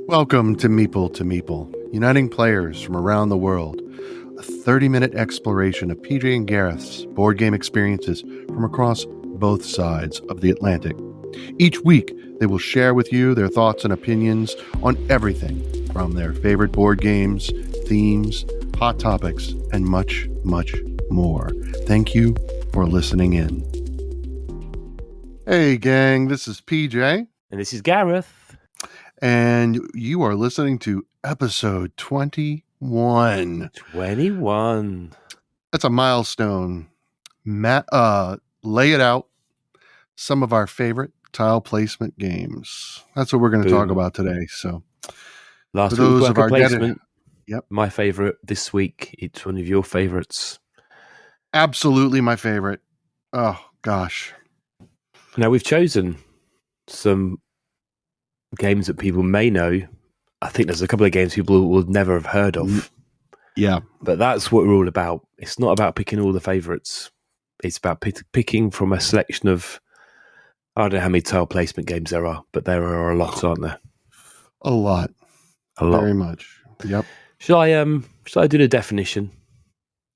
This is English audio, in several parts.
Welcome to Meeple, uniting players from around the world. A 30-minute exploration of PJ and Gareth's board game experiences from across both sides of the Atlantic. Each week, they will share with you their thoughts and opinions on everything from their favorite board games, themes, hot topics, and much, much more. Thank you for listening in. Hey, gang, this is PJ. And this is Gareth. And you are listening to episode 21. 21. That's a milestone. Lay it out. Some of our favorite tile placement games. That's what we're going to talk about today. So, last week's worker placement. Yep. My favorite this week. It's one of your favorites. Absolutely my favorite. Oh, gosh. Now, we've chosen some games that people may know. I think there's a couple of games people will never have heard of. Yeah. But that's what we're all about. It's not about picking all the favourites. It's about picking from a selection of, I don't know how many tile placement games there are, but there are a lot, aren't there? A lot. Very much. Yep. Shall I do the definition?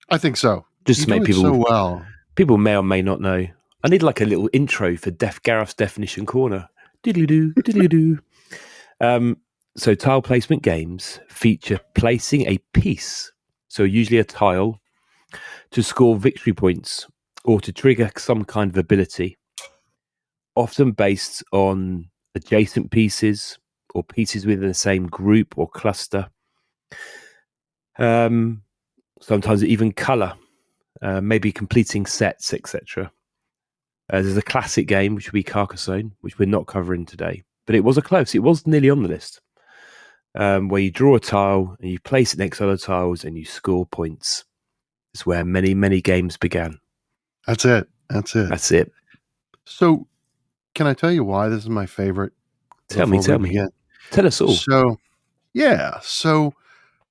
I think so. Just to make people so well. People may or may not know. I need like a little intro for Gareth's Definition Corner. Diddly-doo, diddly-doo. So tile placement games feature placing a piece, so usually a tile, to score victory points or to trigger some kind of ability, often based on adjacent pieces or pieces within the same group or cluster. Sometimes even colour, maybe completing sets, etc. There's a classic game, which would be Carcassonne, which we're not covering today. But it was it was nearly on the list, where you draw a tile and you place it next to other tiles and you score points. It's where many, many games began. That's it. So, can I tell you why this is my favorite? Tell me. Tell us all. So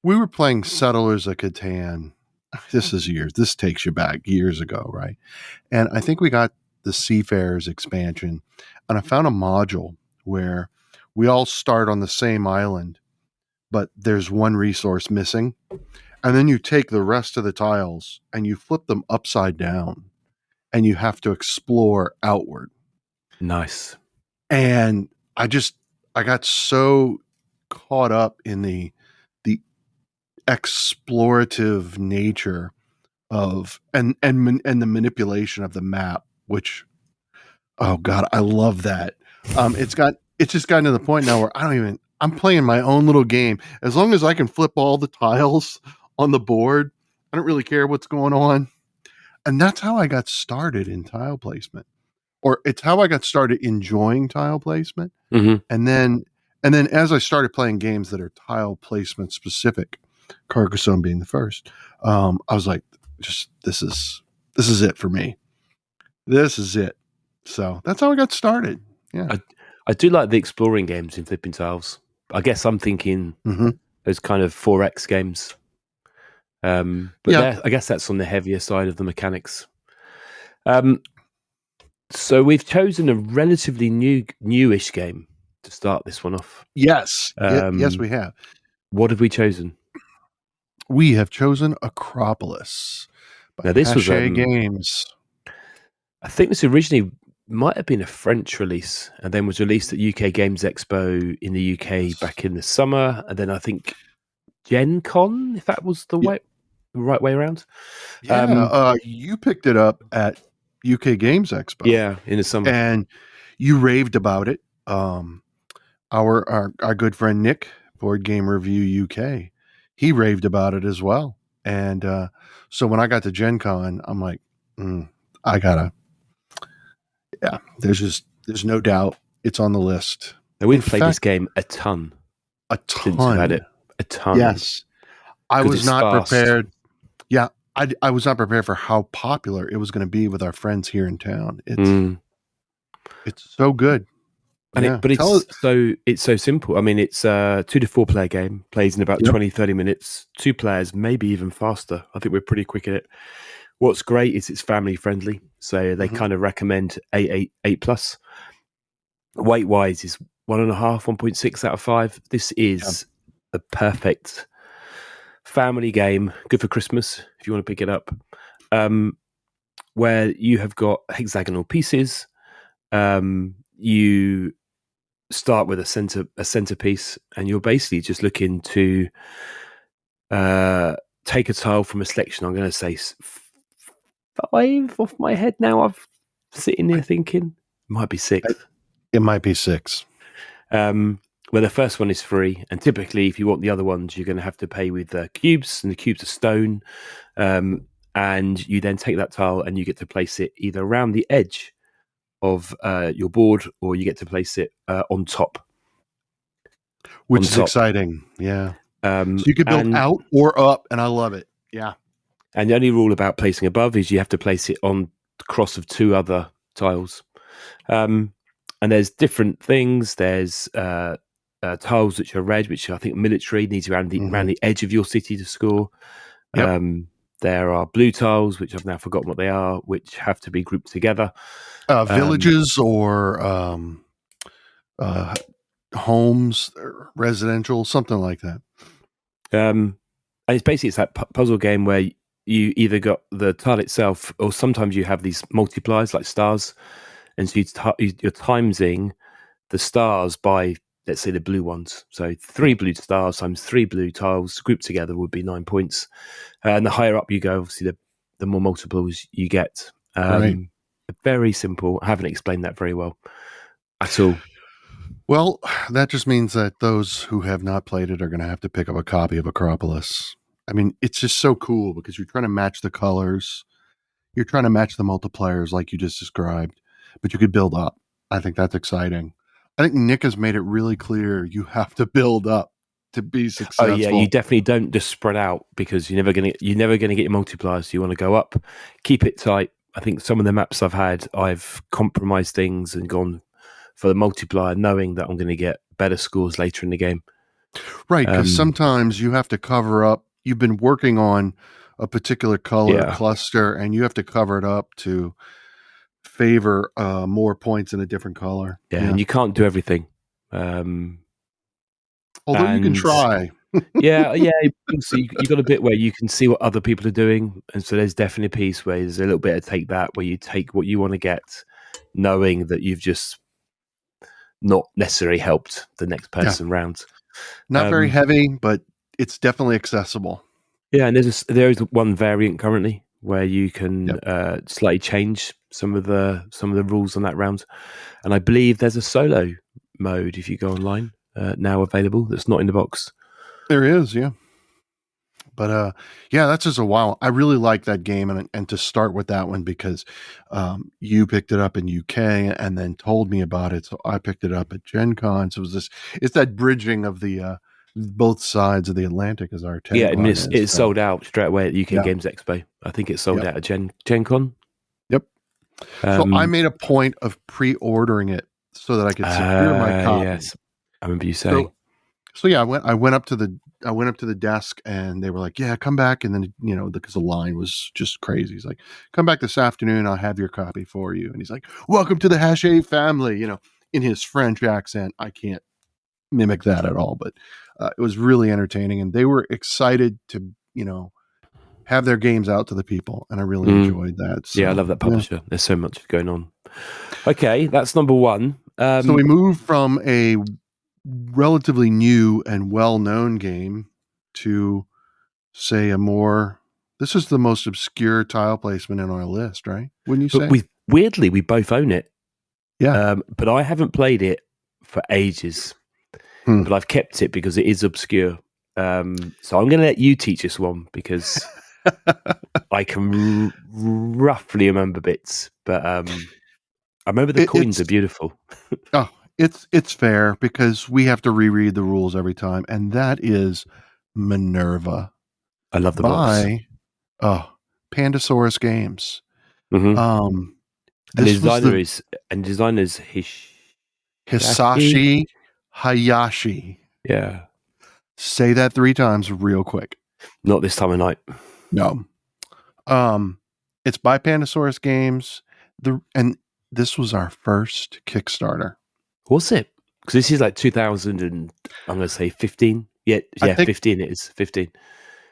we were playing Settlers of Catan. This takes you back years ago, right? And I think we got the Seafarers expansion, and I found a module where we all start on the same island, but there's one resource missing. And then you take the rest of the tiles and you flip them upside down and you have to explore outward. Nice. And I got so caught up in the explorative nature of and the manipulation of the map, which, oh God, I love that. It's just gotten to the point now where I'm playing my own little game. As long as I can flip all the tiles on the board, I don't really care what's going on. And that's how I got started in tile placement. Or it's how I got started enjoying tile placement. Mm-hmm. And then as I started playing games that are tile placement specific, Carcassonne being the first, I was like, this is it for me. This is it. So that's how I got started. Yeah. I do like the exploring games in flipping tiles. I guess I'm thinking those kind of 4X games. I guess that's on the heavier side of the mechanics. So we've chosen a relatively newish game to start this one off. Yes. Yes, we have. What have we chosen? We have chosen Akropolis by Now, this was Games. I think this originally might have been a French release and then was released at UK Games Expo in the UK back in the summer. And then I think Gen Con, if that was the right way around. Yeah, you picked it up at UK Games Expo. Yeah, in the summer. And you raved about it. Our good friend Nick, Board Game Review UK, he raved about it as well. And so when I got to Gen Con, I'm like, there's no doubt it's on the list. Now, we've played this game a ton. Since we've had it. A ton. Yes. I was not prepared. Yeah. I was not prepared for how popular it was going to be with our friends here in town. It's so good. It's so simple. I mean, it's a 2 to 4 player game, plays in about 20-30 minutes, 2 players, maybe even faster. I think we're pretty quick at it. What's great is it's family friendly, so they kind of recommend 8+. Weight wise is 1.5, 1.6 out of 5. This is a perfect family game, good for Christmas if you want to pick it up, where you have got hexagonal pieces. You start with a centerpiece, and you're basically just looking to take a tile from a selection. I'm going to say 5 off my head now. I'm sitting here thinking might be 6. It might be 6. Where the first one is free, and typically if you want the other ones, you're going to have to pay with cubes, and the cubes are stone. And you then take that tile and you get to place it either around the edge of your board, or you get to place it on top. Which is exciting. Yeah. So you can build out or up, and I love it. Yeah. And the only rule about placing above is you have to place it on the cross of 2 other tiles. And there's different things. There's tiles which are red, which I think military needs around the edge of your city to score. Yep. There are blue tiles, which I've now forgotten what they are, which have to be grouped together. Villages or homes, residential, something like that. And it's that puzzle game where you either got the tile itself, or sometimes you have these multipliers like stars, and so you're timesing the stars by, let's say, the blue ones. So 3 blue stars times 3 blue tiles grouped together would be 9 points. And the higher up you go, obviously, the more multiples you get. Right. Very simple. I haven't explained that very well at all. Well, that just means that those who have not played it are going to have to pick up a copy of Akropolis. I mean, it's just so cool because you're trying to match the colors. You're trying to match the multipliers like you just described, but you could build up. I think that's exciting. I think Nick has made it really clear you have to build up to be successful. Oh yeah, you definitely don't just spread out, because you're never gonna get your multipliers. You want to go up, keep it tight. I think some of the maps I've had, I've compromised things and gone for the multiplier, knowing that I'm going to get better scores later in the game. Right, because sometimes you have to cover up. You've been working on a particular color cluster, and you have to cover it up to favor more points in a different color. Yeah, and you can't do everything. Although you can try. yeah. So you got a bit where you can see what other people are doing, and so there's definitely a piece where there's a little bit of take that, where you take what you want to get, knowing that you've just not necessarily helped the next person round. Not very heavy, but it's definitely accessible. Yeah, and there is one variant currently where you can slightly change some of the rules on that round, and I believe there's a solo mode if you go online now available that's not in the box. There is, yeah. But that's just a wow. I really like that game, and to start with that one because you picked it up in UK and then told me about it, so I picked it up at Gen Con. So it's that bridging of the both sides of the Atlantic as our tagline. Yeah, I mean, it's sold out straight away at UK Games Expo. I think it's sold out at Gen Con. Yep. So I made a point of pre-ordering it so that I could secure my copy. Yes, I remember you saying. So yeah, I went up to the desk, and they were like, "Yeah, come back." And then because the line was just crazy. He's like, "Come back this afternoon. I'll have your copy for you." And he's like, "Welcome to the Hachette family." In his French accent. I can't mimic that at all, but it was really entertaining, and they were excited to have their games out to the people, and I really enjoyed that. So, I love that publisher. Yeah. There's so much going on. Okay, that's number 1. So we moved from a relatively new and well-known game to, say, this is the most obscure tile placement in our list, right? Wouldn't you say? But weirdly, we both own it. Yeah. But I haven't played it for ages. But I've kept it because it is obscure. So I'm going to let you teach this one because I can roughly remember bits. But I remember the coins are beautiful. It's fair because we have to reread the rules every time, and that is Minerva. I love the box. Pandasaurus Games. Mm-hmm. And designer's Hisashi Hayashi. Yeah. Say that 3 times real quick. Not this time of night. No. It's by Pandasaurus Games. And this was our first Kickstarter. Was it? because this is like 2000 and I'm going to say 15. Yeah, I think 15. It is 15.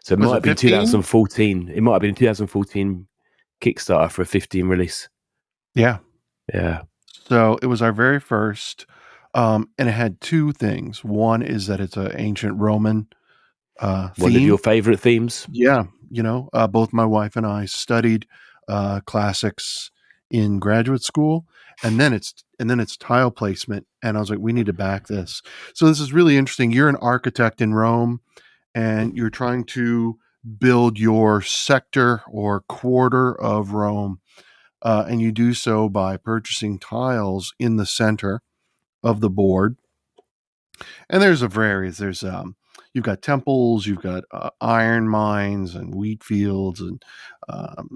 So it was might it have been 15? 2014. It might have been 2014 Kickstarter for a 15 release. Yeah. Yeah. So it was our very first, and it had two things. One is that it's an ancient Roman One of your theme. favorite themes. Yeah, both my wife and I studied classics in graduate school, and then it's tile placement, and I was like, we need to back this. So this is really interesting. You're an architect in Rome, and you're trying to build your sector or quarter of Rome, and you do so by purchasing tiles in the center of the board. And there's a various. There's you've got temples, you've got iron mines and wheat fields and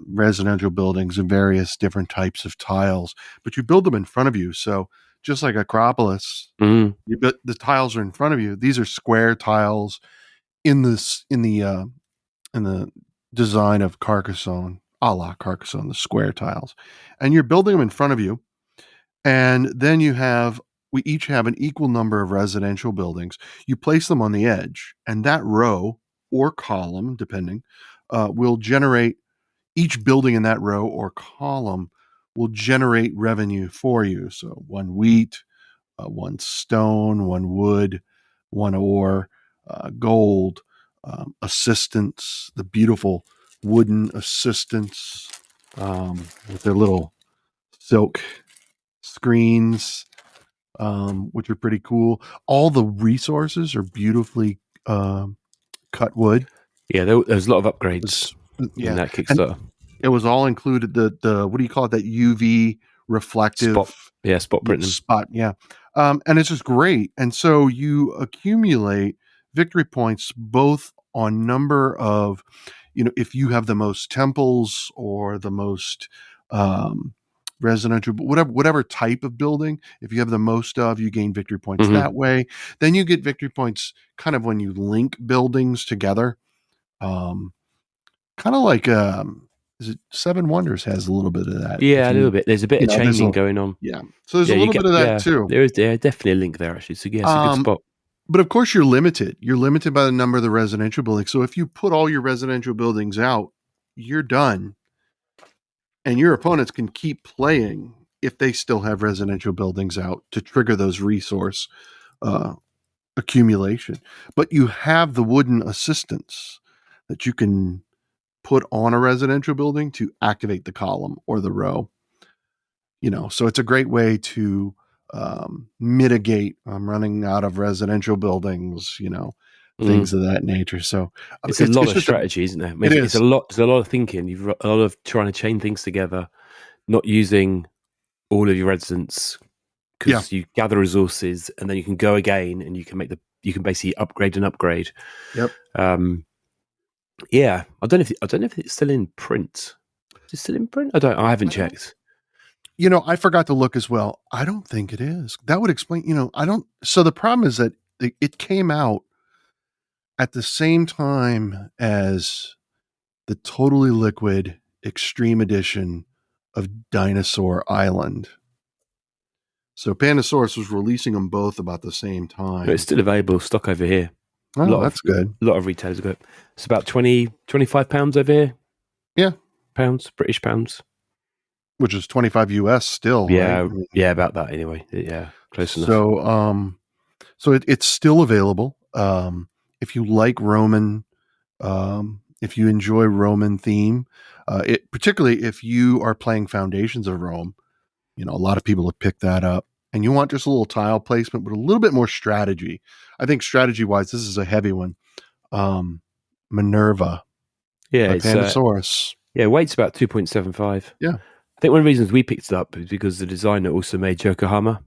residential buildings and various different types of tiles. But you build them in front of you. So just like Akropolis, Mm. the tiles are in front of you. These are square tiles in this in the design of Carcassonne, a la Carcassonne, the square tiles, and you're building them in front of you. And then we each have an equal number of residential buildings. You place them on the edge, and that row or column, depending, will generate each building in that row or column will generate revenue for you. So one wheat, one stone, one wood, one ore, gold, assistants, the beautiful wooden assistants with their little silk screens, which are pretty cool. All the resources are beautifully cut wood. Yeah, there's a lot of upgrades It's, in yeah, that and Kickstarter. it was all included. The what do you call it? That UV Spot. reflective Yeah, spot printing. spot. Yeah, and it's just great. And so you accumulate victory points both on number of, if you have the most temples or the most um, residential, whatever type of building, if you have the most of, you gain victory points Mm-hmm. that way. Then you get victory points kind of when you link buildings together. Um, Kind of like is it Seven Wonders has a little bit of that. If Yeah, a little you bit. There's a bit of there's a chaining going on. yeah. So there's Yeah, a you little get. bit of that Yeah, too. there is. Yeah, definitely a link there actually. So yeah, it's a good Um, spot. but of course you're limited. You're limited by the number of the residential buildings. So if you put all your residential buildings out, you're done. And your opponents can keep playing if they still have residential buildings out to trigger those resource uh, accumulation. But you have the wooden assistants that you can put on a residential building to activate the column or the row. So it's a great way to mitigate running out of residential buildings, things Mm. of that nature. So It's a it's lot it's of just a strategy, isn't there? it It's a is. lot. There's a lot of thinking. You've got a lot of trying to chain things together, not using all of your residents Yeah. because you gather resources and then you can go again and you can basically upgrade and upgrade. Yep. Um, yeah, I don't know if it's still in print. Is it still in print? I haven't I don't. checked. I forgot to look as well. I don't think it is. That would explain. I don't. So the problem is that it came out at the same time as the totally liquid extreme edition of Dinosaur Island. So Pandasaurus was releasing them both about the same No, it's time. still available stock over here. Oh, that's good. A lot of retailers got it. It's about 20, 25 pounds over here. Yeah, Pounds, British pounds. which is 25 US still, right? Yeah, yeah, about that anyway. Yeah, close enough. So it's still available. If you like Roman, if you enjoy Roman theme, particularly if you are playing Foundations of Rome, a lot of people have picked that up, and you want just a little tile placement with a little bit more strategy. I think strategy wise, this is a heavy one. Minerva Yeah, by it's Pandasaurus. weight's about 2.75. Yeah. I think one of the reasons we picked it up is because the designer also made Yokohama,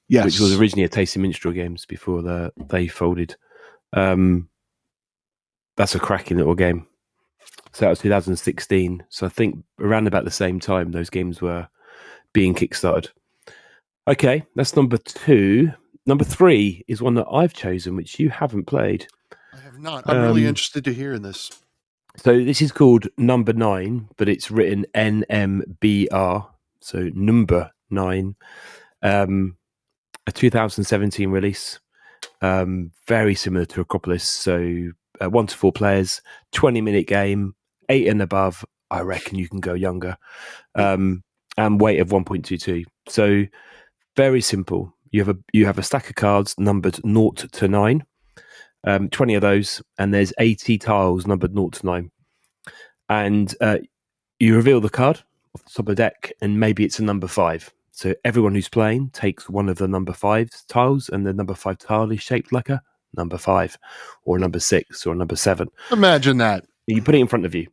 which was Yes. originally a Tasty Minstrel Games before they folded. That's a cracking little game. So that was 2016. So I think around about the same time those games were being kickstarted. Okay, that's number 2. Number 3 is one that I've chosen, which you haven't played. I have not. I'm really interested to hear this. So this is called Number 9, but it's written NMBR, so number 9. a 2017 release. Very similar to Akropolis. So 1 to 4 players, 20-minute game, 8 and above. I reckon you can go younger. And weight of 1.22. So very simple. You have a stack of cards numbered 0 to 9. 20 of those, and there's 80 tiles numbered 0 to 9. And you reveal the card off the top of the deck, and maybe it's a number 5. So everyone who's playing takes one of the number 5 tiles, and the number 5 tile is shaped like a number 5, or a number 6, or a number 7. Imagine that. You put it in front of you.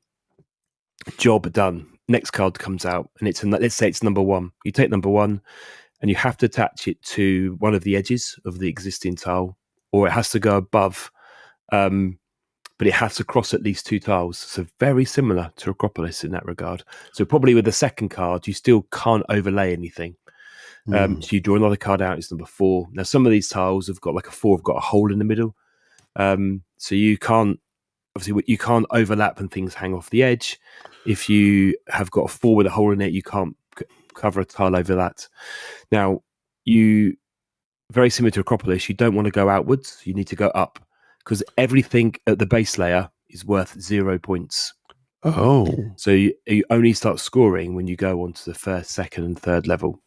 Job done. Next card comes out, and let's say it's number 1. You take number 1, and you have to attach it to one of the edges of the existing tile, or it has to go above, but it has to cross at least 2 tiles. So very similar to Akropolis in that regard. So probably with the second card, you still can't overlay anything. So you draw another card out, it's number 4. Now, some of these tiles have got like a 4, have got a hole in the middle. So you can't overlap and things hang off the edge. If you have got a 4 with a hole in it, you can't cover a tile over that. Now, very similar to Akropolis, you don't want to go outwards, you need to go up, because everything at the base layer is worth 0 points. Oh. So you only start scoring when you go onto the first, second, and third level.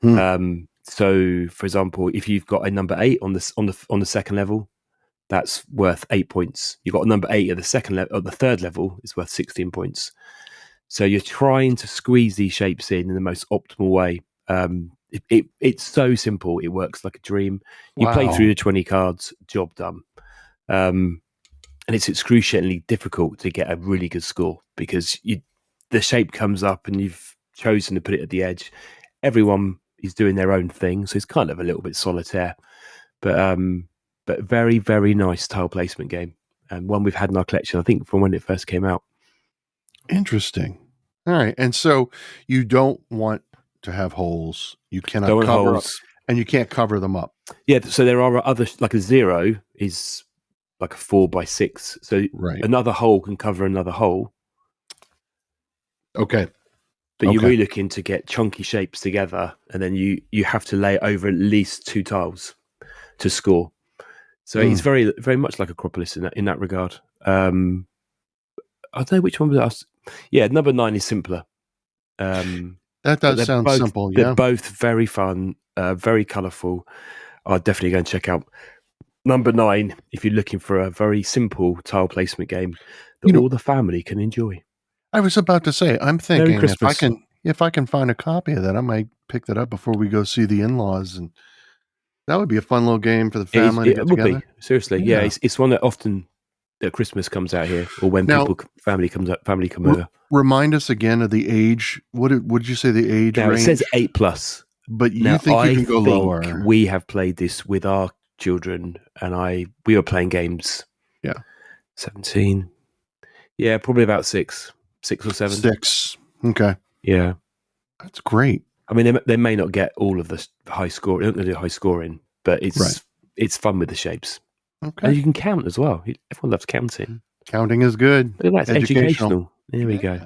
So, for example, if you've got a number 8 on the second level, that's worth 8 points. You've got a number 8 at the second level, at the third level, is worth 16 points. So you're trying to squeeze these shapes in the most optimal way. It's so simple. It works like a dream. You play through the 20 cards, job done. And it's excruciatingly difficult to get a really good score, because the shape comes up and you've chosen to put it at the edge. Everyone is doing their own thing, so it's kind of a little bit solitaire. But very, very nice tile placement game, and one we've had in our collection, I think, from when it first came out. Interesting. All right. And so you don't want to have holes. You cannot cover up, and you can't cover them up. Yeah. So there are other, like a 0 is like a 4x6. So another hole can cover another hole. Okay. But you're really looking to get chunky shapes together, and then you have to lay over at least 2 tiles to score. So it's very, very much like Akropolis in that regard. I don't know which one was us. Yeah, number 9 is simpler. That does sound simple. Yeah, they're both very fun, very colourful. I'll definitely go and check out number 9 if you're looking for a very simple tile placement game that all the family can enjoy. I was about to say, I'm thinking if I can find a copy of that, I might pick that up before we go see the in-laws, and that would be a fun little game for the family. It would be, seriously. Yeah, it's one that often at Christmas comes out here, or when family come over. Remind us again of the age. What did you say the age range? It says 8+, but you think you can go lower? We have played this with our children, and we were playing games. Yeah, 17. Yeah, probably about 6 or 7. 6. Okay. Yeah, that's great. I mean, they may not get all of the high score. They don't do high scoring, but it's fun with the shapes. Okay. And you can count as well. Everyone loves counting. Counting is good. Look at that, it's educational. There we go.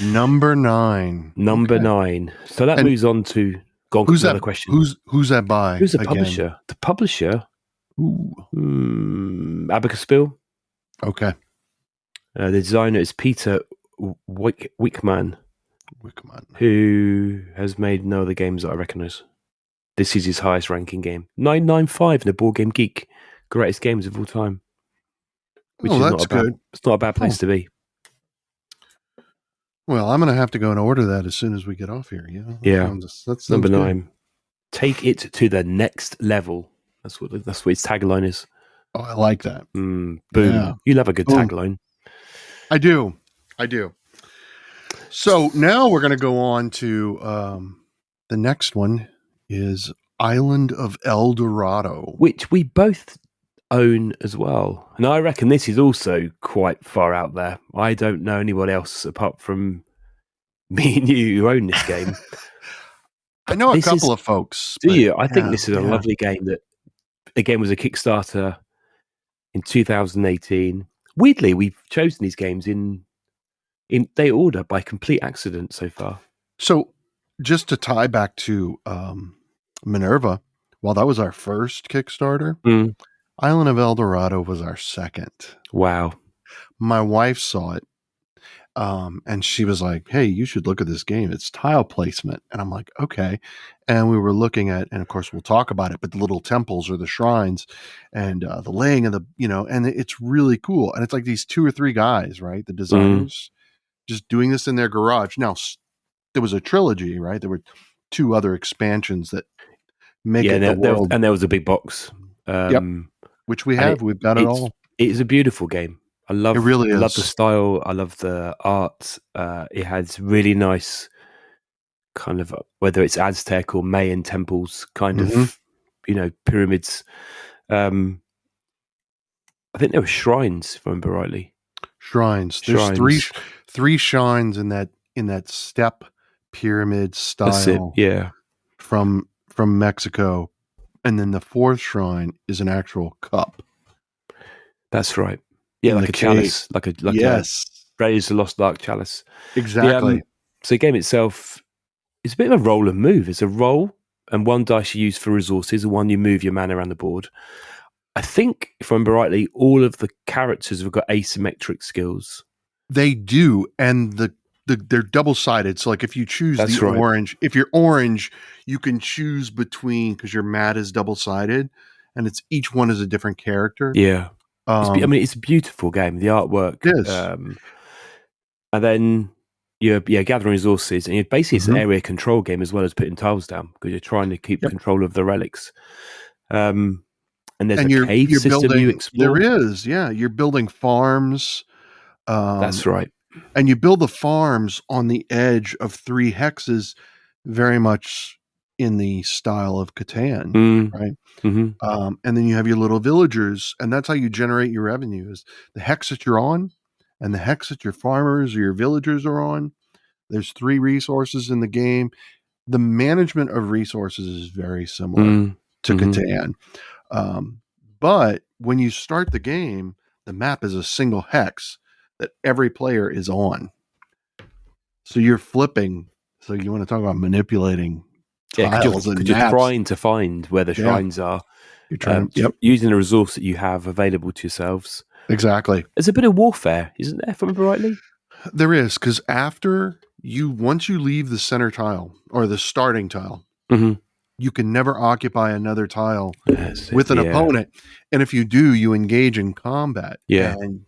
Number 9. Number 9. So that moves on to who's another that question. Who's that by? Who's the publisher? The publisher? Abacus Spill. Okay. The designer is Peter Wickman, who has made no other games that I recognise. This is his highest ranking game. 995 in the Board Game Geek. Greatest games of all time. Which is that's good. It's not a bad place to be. Well, I'm going to have to go and order that as soon as we get off here. Yeah. That's number 9. Take it to the next level. That's what its tagline is. Oh, I like that. Boom. Yeah. You love a good tagline. I do. So now we're going to go on to the next one is Island of Eldorado, which we both own as well. And I reckon this is also quite far out there. I don't know anyone else apart from me and you who own this game. I know a couple of folks. Do you? I think this is a lovely game that, again, was a Kickstarter in 2018. Weirdly, we've chosen these games in they order by complete accident so far. So just to tie back to Minerva. Well, that was our first Kickstarter. Mm. Island of Eldorado was our second. Wow. My wife saw it, and she was like, "Hey, you should look at this game. It's tile placement." And I'm like, "Okay." And we were looking at, and of course, we'll talk about it, but the little temples or the shrines, and the laying of the, and it's really cool. And it's like these 2 or 3 guys, right? The designers just doing this in their garage. Now, there was a trilogy, right? There were 2 other expansions that make Yeah, it the world. and there was a big box. Yep, which we And have. We've got it all. it's a beautiful game. It really I love the is. style. I love the art. It has really nice kind of, whether it's Aztec or Mayan temples, kind of, pyramids. I think there were shrines, if I remember rightly. Shrines. There's three shrines in that step pyramid style. That's it. Yeah, from Mexico, and then the 4th shrine is an actual cup. That's right. Yeah, like a chalice, like a yes, Raiders of the Lost Ark chalice. exactly. So the game itself is a bit of a roll and move. It's a roll, and 1 dice you use for resources, and 1 you move your mana around the board. I think, if I remember rightly, all of the characters have got asymmetric skills. They do, and they're double-sided. So, like, if you choose orange, if you're orange, you can choose between, because your mat is double-sided, and each one is a different character. Yeah, it's a beautiful game. The artwork is, and then you're gathering resources, and basically it's an area control game as well as putting tiles down, because you're trying to keep control of the relics. And there's a cave system you explore. There is, yeah. You're building farms. That's right. And you build the farms on the edge of 3 hexes, very much in the style of Catan, right? Mm-hmm. And then you have your little villagers, and that's how you generate your revenue, is the hex that you're on and the hex that your farmers or your villagers are on. There's 3 resources in the game. The management of resources is very similar to Catan. But when you start the game, the map is a single hex that every player is on. So you're flipping. So you want to talk about manipulating tiles and you're trying to find where the shrines are. You're trying using the resource that you have available to yourselves. Exactly. There's a bit of warfare, isn't there, if I remember rightly? There is, because once you leave the center tile or the starting tile, you can never occupy another tile with an opponent. And if you do, you engage in combat. Yeah. And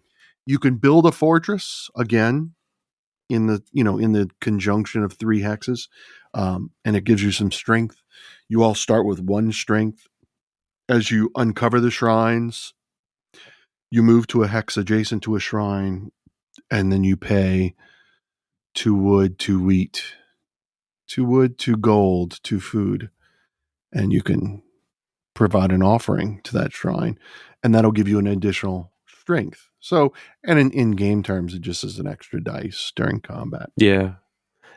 you can build a fortress again in the conjunction of 3 hexes. And it gives you some strength. You all start with 1 strength. As you uncover the shrines, you move to a hex adjacent to a shrine, and then you pay 2 wood, 2 wheat, 2 wood, 2 gold, 2 food. And you can provide an offering to that shrine, and that'll give you an additional strength. So, and in game terms, it just is an extra dice during combat. Yeah,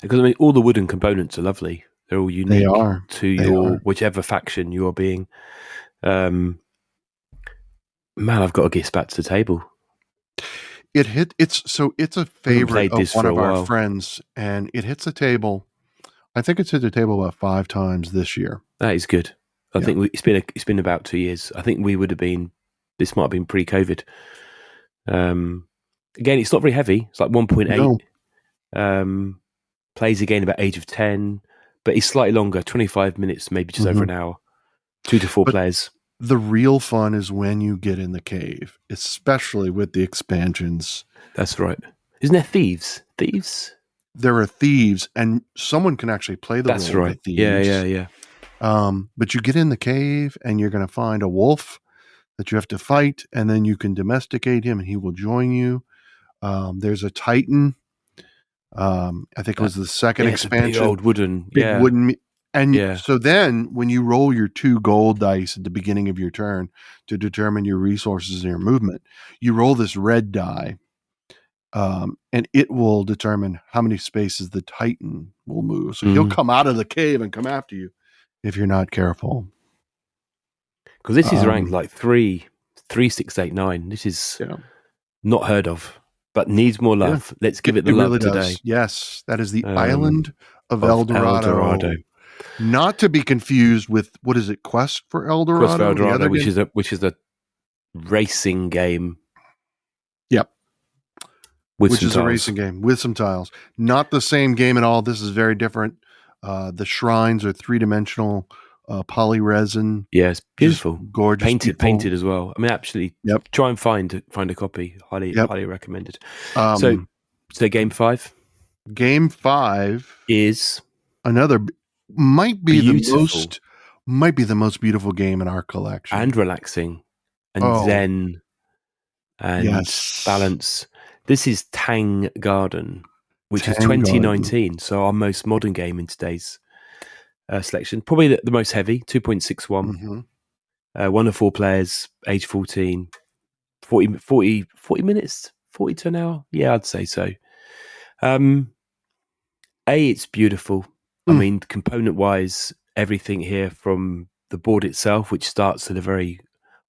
because all the wooden components are lovely. They're all unique to whichever faction you are being. Man, I've got to get back to the table. It's a favorite of one of our friends, and it hits the table. I think it's hit the table about 5 times this year. That is good. I think it's been about 2 years. I think we would have been. This might have been pre-COVID. Again, it's not very heavy. It's like 1.8. No. Plays again about age of 10, but it's slightly longer, 25 minutes, maybe just over an hour. 2 to 4 players. The real fun is when you get in the cave, especially with the expansions. That's right. Isn't there thieves? There are thieves, and someone can actually play the role of thieves. Yeah. But you get in the cave, and you're going to find a wolf that you have to fight, and then you can domesticate him, and he will join you. There's a Titan. I think it was the second expansion. Big old wooden. And so then when you roll your 2 gold dice at the beginning of your turn to determine your resources and your movement, you roll this red die, and it will determine how many spaces the Titan will move. So he'll come out of the cave and come after you if you're not careful. Because this is ranked like 3,689. This is not heard of, but needs more love. Let's give it the love today. Yes, that is the Island of Eldorado. Not to be confused with, what is it, Quest for Eldorado? Quest for Eldorado, which game? is a racing game. Yep. Which is a racing game with some tiles. Not the same game at all. This is very different. The shrines are 3-dimensional poly resin. Yeah, it's beautiful. Gorgeous. Painted as well. I mean, actually, try and find a copy. Highly recommended. So game 5? Game 5 is another, might be beautiful. the most beautiful game in our collection. And relaxing and zen and balance. This is Tang Garden, which is 2019. So our most modern game in today's selection. Probably the most heavy, 2.61. 1 to 4 players, age 14. 40 minutes, 40 to an hour. Yeah, I'd say so. It's beautiful. I mean, component-wise, everything here from the board itself, which starts at a very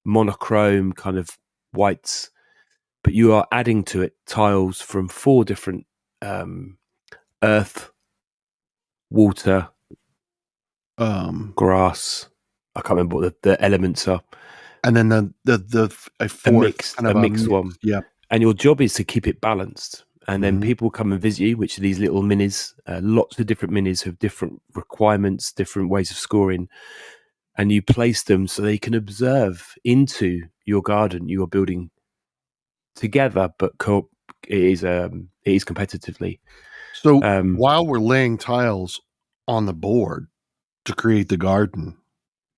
monochrome kind of whites, but you are adding to it tiles from 4 different earth, water, grass. I can't remember what the elements are. And then a mixed one. Yeah. And your job is to keep it balanced. And then people come and visit you, which are these little minis. Lots of different minis have different requirements, different ways of scoring. And you place them so they can observe into your garden you are building together, but it is competitively. So while we're laying tiles on the board to create the garden,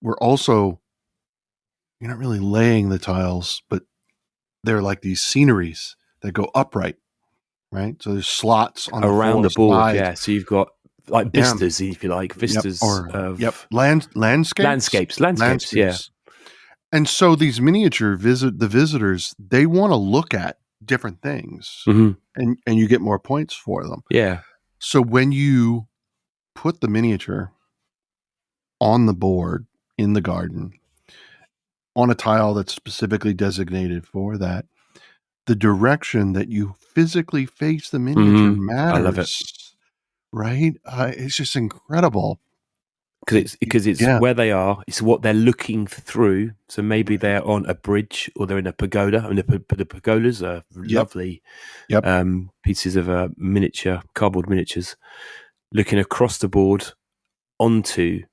we're also, you're not really laying the tiles, but they're like these sceneries that go upright. Right, so there's slots on around the board, sides. yeah. So you've got like vistas, if you like, vistas of landscapes, yeah. And so these miniature visitors, they want to look at different things, and you get more points for them. Yeah. So when you put the miniature on the board in the garden on a tile that's specifically designated for that, the direction that you physically face the miniature matters. I love it. Right? It's just incredible. Because it's where they are. It's what they're looking through. So maybe they're on a bridge or they're in a pagoda. And the pagodas are lovely pieces of cardboard miniatures, looking across the board onto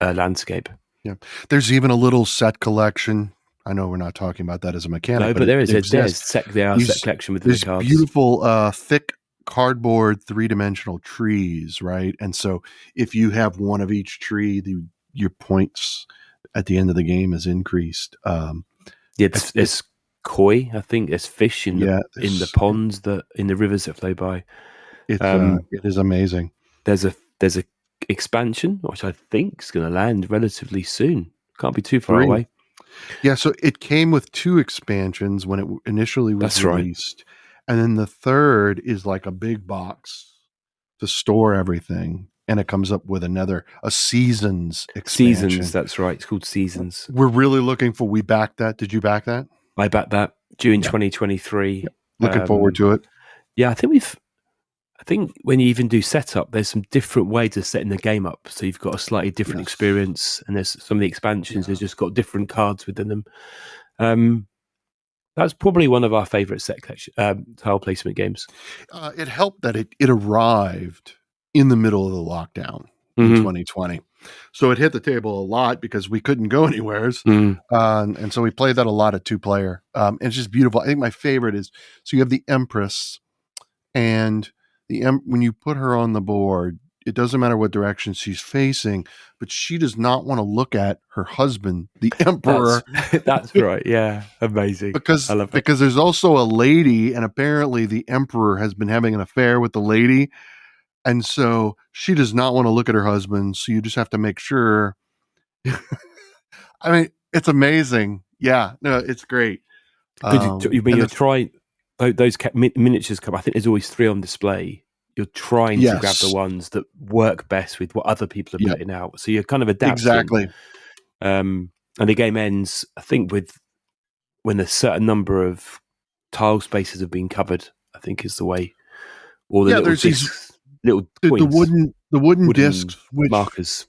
a landscape. Yeah. There's even a little set collection. I know we're not talking about that as a mechanic. No, but there is a set collection with the cards. Beautiful, thick cardboard 3-dimensional trees, right? And so if you have one of each tree, your points at the end of the game is increased. It's koi. I think there's fish in the ponds, in the rivers that flow by. It is amazing. There's a expansion which I think is going to land relatively soon. Can't be too far away. Yeah, so it came with 2 expansions when it initially was released. Right. And then the third is like a big box to store everything. And it comes up with a Seasons expansion. Seasons, that's right. It's called Seasons. We're really looking for, we backed that. Did you back that? I backed that June 2023. Yep. Looking forward to it. Yeah, I think when you even do setup, there's some different ways of setting the game up. So you've got a slightly different experience, and there's some of the expansions. They've just got different cards within them. That's probably one of our favorite set collection tile placement games. It helped that it arrived in the middle of the lockdown in 2020, so it hit the table a lot because we couldn't go anywhere, and so we played that a lot at 2-player. And it's just beautiful. I think my favorite is, so you have the Empress, and when you put her on the board, it doesn't matter what direction she's facing, but she does not want to look at her husband, the Emperor. That's right. Yeah. Amazing. Because I love it. Because there's also a lady, and apparently the Emperor has been having an affair with the lady. And so she does not want to look at her husband. So you just have to make sure. I mean, it's amazing. Yeah. No, it's great. You try those miniatures come. I think there's always 3 on display. You're trying to grab the ones that work best with what other people are putting out. So you're kind of adapting. Exactly. And the game ends, I think, with when a certain number of tile spaces have been covered, I think is the way. Or there's these little points. The wooden wooden discs, which markers.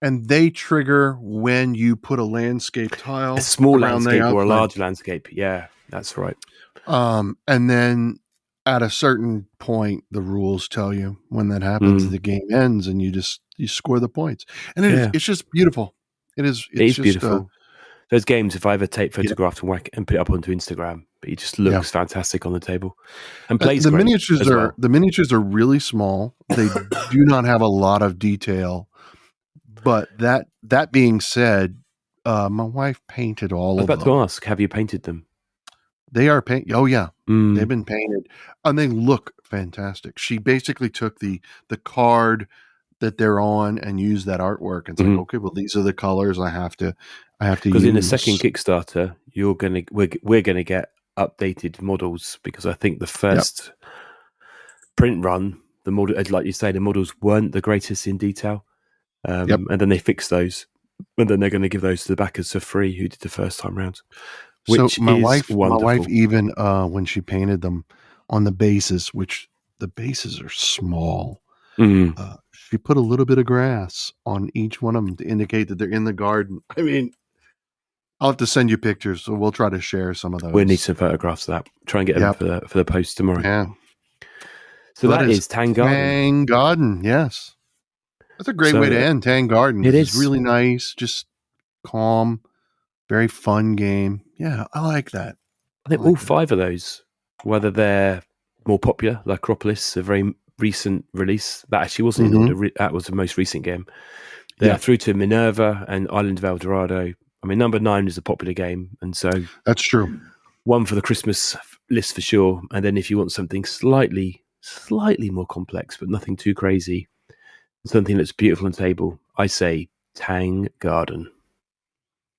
and they trigger when you put a landscape tile, A small around the landscape or a outside. large landscape. Yeah, that's right. And then at a certain point, the rules tell you when that happens, the game ends, and you score the points. And it's just beautiful. It is just beautiful. Those games, if I ever take photographs and put it up onto Instagram, but it just looks fantastic on the table and plays great as well. The miniatures are really small. They do not have a lot of detail. But that being said, my wife painted all of them. I was about to ask, have you painted them? They are painted. Oh yeah, they've been painted, and they look fantastic. She basically took the card that they're on and used that artwork and said, okay, well, these are the colors I have to use. Because in the second Kickstarter, we're gonna get updated models, because I think the first print run, the model, like you say, the models weren't the greatest in detail. And then they fixed those, and then they're going to give those to the backers for free who did the first time round. Which so my is wonderful. My wife, even when she painted them on the bases, which the bases are small, she put a little bit of grass on each one of them to indicate that they're in the garden. I mean, I'll have to send you pictures, so we'll try to share some of those. We'll need some photographs of that. Try and get them for the post tomorrow. Yeah. So that is Tang Garden. Tang Garden, yes. That's a great way to end Tang Garden. It is. It's really nice, just calm, very fun game. Yeah, I like that. I think all 5 of those, whether they're more popular, like Akropolis, a very recent release, that actually wasn't in order, that was the most recent game. They're through to Minerva and Island of Eldorado. I mean, number 9 is a popular game, and so that's true. One for the Christmas list for sure. And then if you want something slightly more complex, but nothing too crazy, something that's beautiful on the table, I say Tang Garden.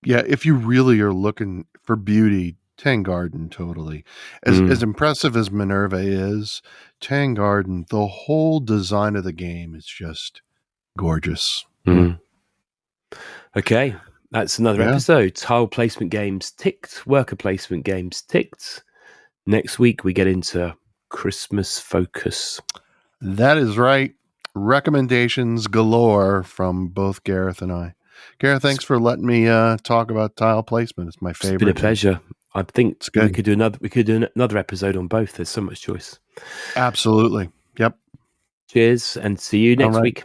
Yeah, if you really are looking for beauty, Tang Garden, totally. As impressive as Minerva is, Tang Garden, the whole design of the game is just gorgeous. Okay, that's another episode. Tile placement games ticked, worker placement games ticked. Next week we get into Christmas focus. That is right. Recommendations galore from both Gareth and I. Gareth, thanks for letting me talk about tile placement. It's my favorite. It's been a pleasure. I think we could do another episode on both. There's so much choice. Absolutely. Yep. Cheers, and see you next week.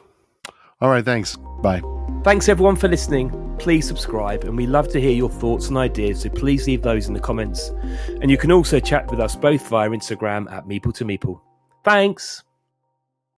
All right. Thanks. Bye. Thanks everyone for listening. Please subscribe, and we love to hear your thoughts and ideas, so please leave those in the comments. And you can also chat with us both via Instagram at Meeple to Meeple. Thanks.